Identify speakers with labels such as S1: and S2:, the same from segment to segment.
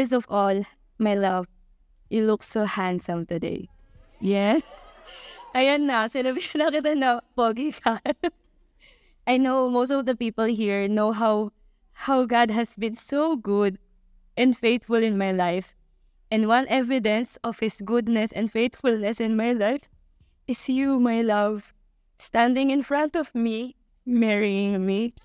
S1: first of all, my love, you look so handsome today. Yes? Ayan na, sinabi na kita na pogi ka. I know most of the people here know how God has been so good and faithful in my life. And one evidence of His goodness and faithfulness in my life is you, my love, standing in front of me, marrying me.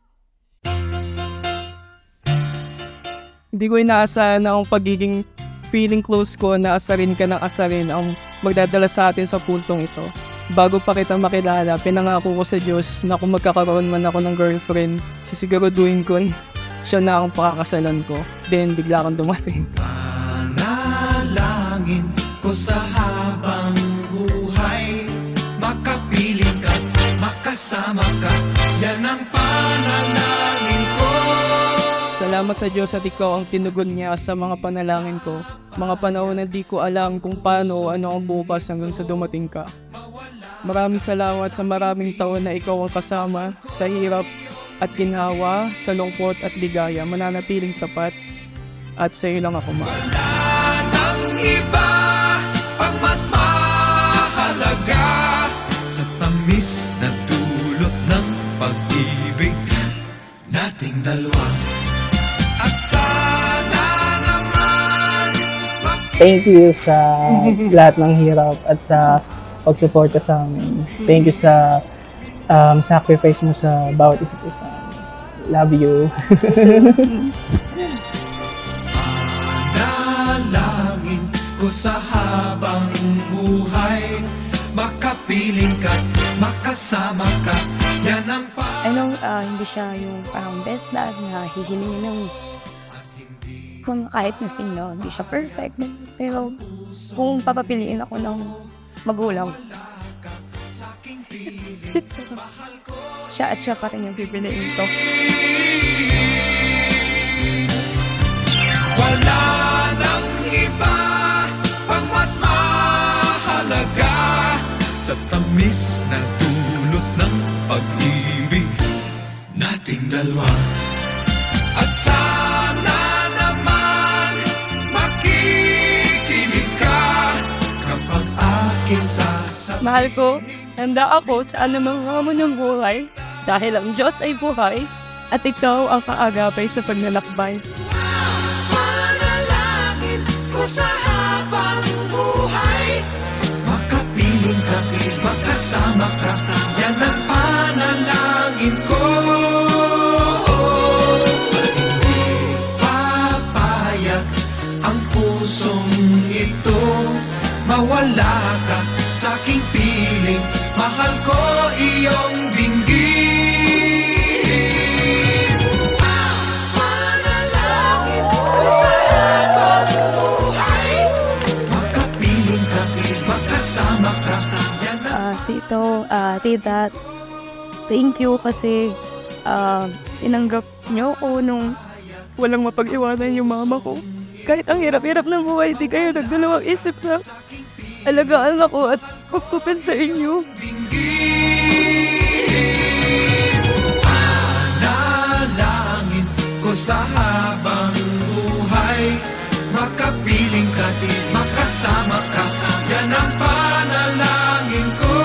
S2: Hindi ko inaasahan na ang pagiging feeling close ko na asarin ka ng asarin ang magdadala sa atin sa puntong ito. Bago pa kita makilala, pinangako ko sa Diyos na kung magkakaroon man ako ng girlfriend, sisiguraduhin ko siya na ang pakakasalan ko. Then bigla kang dumating.
S3: Panalangin ko sa habang buhay, makapiling ka, makasama ka, yan ang panalangin ko.
S2: Salamat sa Diyos at ikaw ang tinugon niya sa mga panalangin ko. Mga panahon na di ko alam kung paano o ano ang bukas hanggang sa dumating ka. Maraming salamat sa maraming taon na ikaw ang kasama sa hirap at ginhawa, sa lungkot at ligaya. Mananatiling tapat at sa iyo lang ako mahal.
S3: Wala nang iba pang mas mahalaga sa tamis na dulot ng pag-ibig nating dalawa. At sana naman
S4: thank you sa lahat ng hirap at sa pagsuporta sa amin. Thank you sa sacrifice mo sa bawat isa po sa amin. Love you.
S3: Panalangin ko sa habang buhay, makapiling ka, makasama ka, yan ang
S1: I know hindi siya yung parang best dad na hihilingin ng kung kahit na sino, hindi siya perfect. Pero kung papapiliin ako ng magulang, siya at siya pa rin yung pipiliin ko.
S3: wala nang iba pang mas mahalaga sa tamis na dulot ng pag-ibig nating dalawa. At sana naman makikinig ka kapag aking sasabihin.
S1: Mahal ko, handa ako sa anumang hamon ng buhay dahil ang Diyos ay buhay at ikaw ang kaagapay sa pagnanakbay.
S3: Panalangin ko sa habang buhay, makapiling ka, makasama ka, yan ang panalangin ko. At hindi papayag ang pusong ito, mawala ka sa aking piling, mahal ko iyong binggin. Panalangin ko sa habang buhay, makapiling ka, makasama ka, yan ang
S1: Tito, tita, thank you kasi tinanggap niyo ko nung walang mapag-iwanan yung mama ko. Kahit ang hirap-hirap ng buhay, di kayo nagdalawang isip na alagaan ako at pagkupin sa inyo.
S3: Panalangin ko sa habang buhay, makapiling ka, makasama ka, yan ang panalangin ko.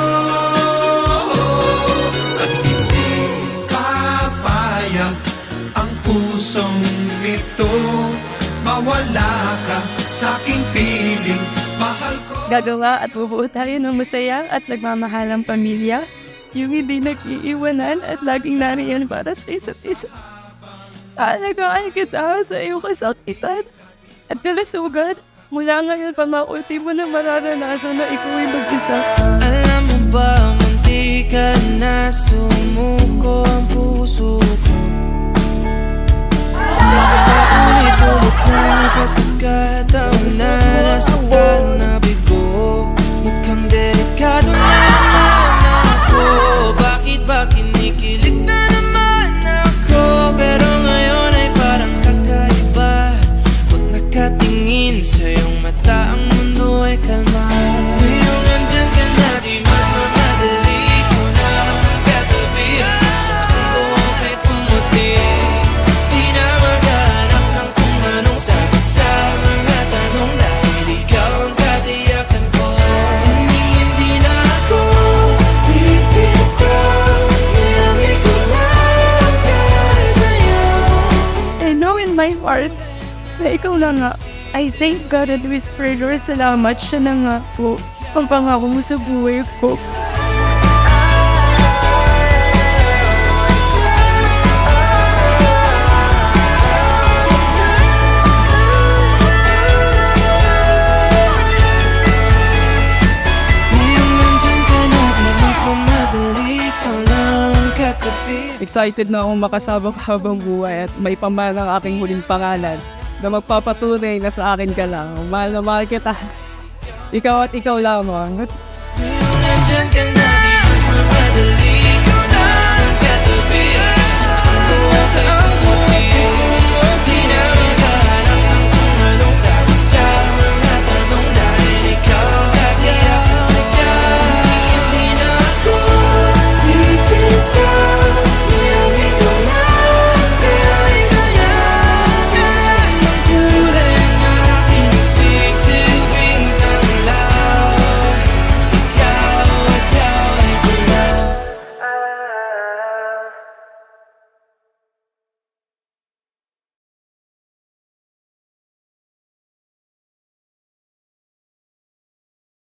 S3: At hindi papayag ang pusong ito, mawala ka sa aking piling, mahal ko.
S1: Gagawa at bubuo tayo ng masaya at nagmamahalang pamilya, yung hindi nag-iiwanan at laging nariyan para sa isa't isa. Aalagaan kita sa iyong kasakitan at kalusugan. Mula ngayon pa makulti mo na mararanasan na ikaw ay mag-isa.
S5: Alam mo ba, munti ka na sumuko ang puso ko. Sa paulit-ulit na pagkakataon na nasaktan na bigo, mukhang delikado na naman ako. Bakit ba kinikilig na naman ako? Pero ngayon ay parang kakaiba. Pag nakatingin sa iyong mata, ang mundo ay kalma. Ngayong andyan ka na, di man mamadali.
S1: heart na ikaw na nga. I thank God and whisper, Lord, salamat, siya na nga po ang pangako mo sa buhay ko.
S2: Excited na akong makasabak habang buhay at may pamanang aking huling pangalan na magpapatunay na sa akin ka lang. Mahal na mahal kita. Ikaw at ikaw lamang.
S5: Nandyan ka na, di magmamadali. Ikaw lang katabi. Sa ang buhay.